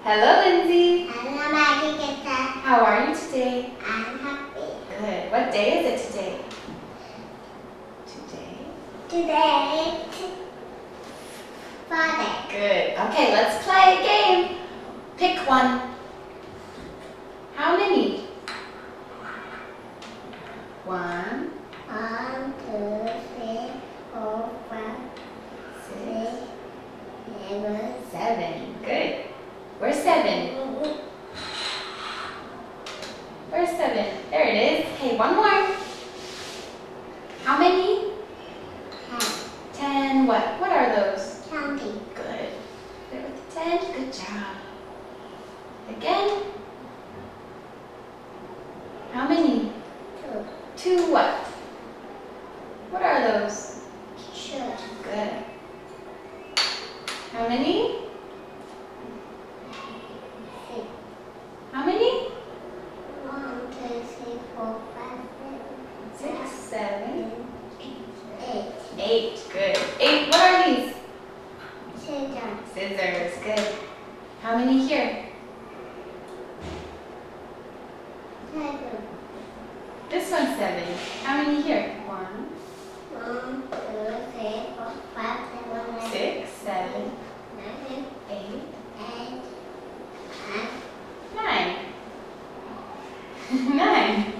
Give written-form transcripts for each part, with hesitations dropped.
Hello, Lindsay. Hello, Maggie. How are you today? I'm happy. Good. What day is it today? Today, Friday. Good. Okay, let's play a game. Pick one. How many? 1, 1, 2, 3, 4, 5, 6, 7. 7. Good. Where's 7? Where's 7? There it is. Okay, one more. How many? 10 what? What are those? 20. Good. There with the 10. Good job. Again. How many? 2. 2 what? What are those? Shirt. Good. How many? 6. How many? 1, 2, 3, 4, 5, 6, 7, 8. 8. Good. 8. What are these? Scissors. Scissors. Good. How many here? 7. This one's 7. How many here? 1, 1, 2, 3, 4, 5, 7, 6, 7, 9, 8, 8, 9. 9.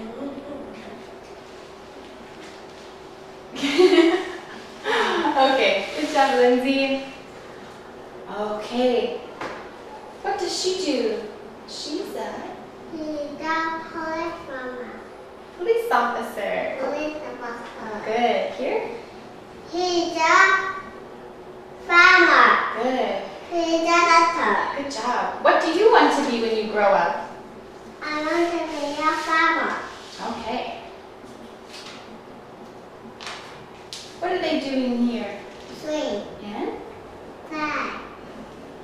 Okay, good job, Lindsay. Okay, what does she do? She's a police officer. Good. Here? He's a farmer. Good. He's a doctor. Good job. What do you want to be when you grow up? I want to be a farmer. Okay. What are they doing here? Swing, And fly,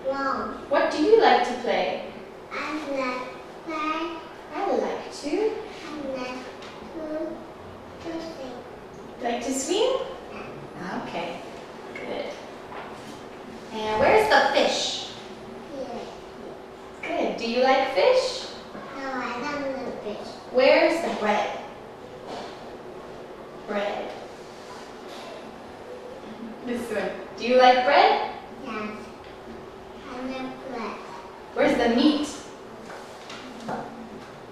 long. what do you like to play? I like fly. I like to. I like to sing. Like to swim? Okay. Good. And where's the fish? Yes. Good. Do you like fish? No, I don't like fish. Where's the bread? Bread. This one. Do you like bread? Yes. I like bread. Where's the meat?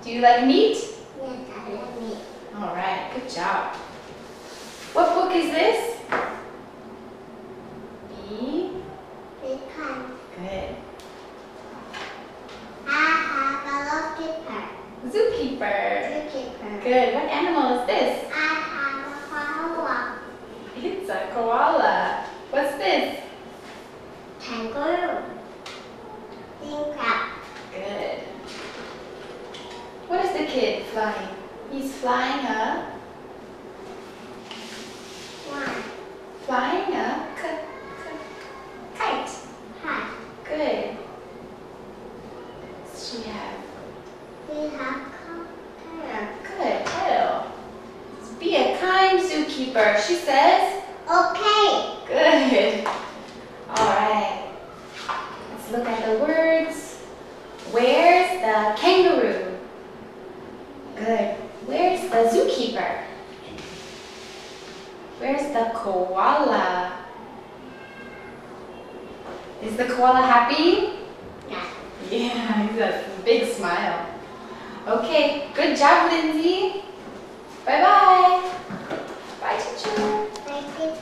Do you like meat? Yes, I like meat. All right. Good job. What book is this? B. Because Good. I have a zookeeper. Zookeeper. Zookeeper. Good. What animal is this? I have a koala. It's a koala. What's this? Kangaroo. King crab. Good. What is the kid flying? He's flying a kite. Hi. Good. She have We have cocktail. good tail. Be a kind zookeeper. She says. Okay. Good. All right. Let's look at the words. Where's the kangaroo? Good. Where's the zookeeper? Where's the koala? Is the koala happy? Yeah. Yeah, he's a big smile. Okay, good job, Lindsay. Bye-bye. Bye, teacher. Thank you.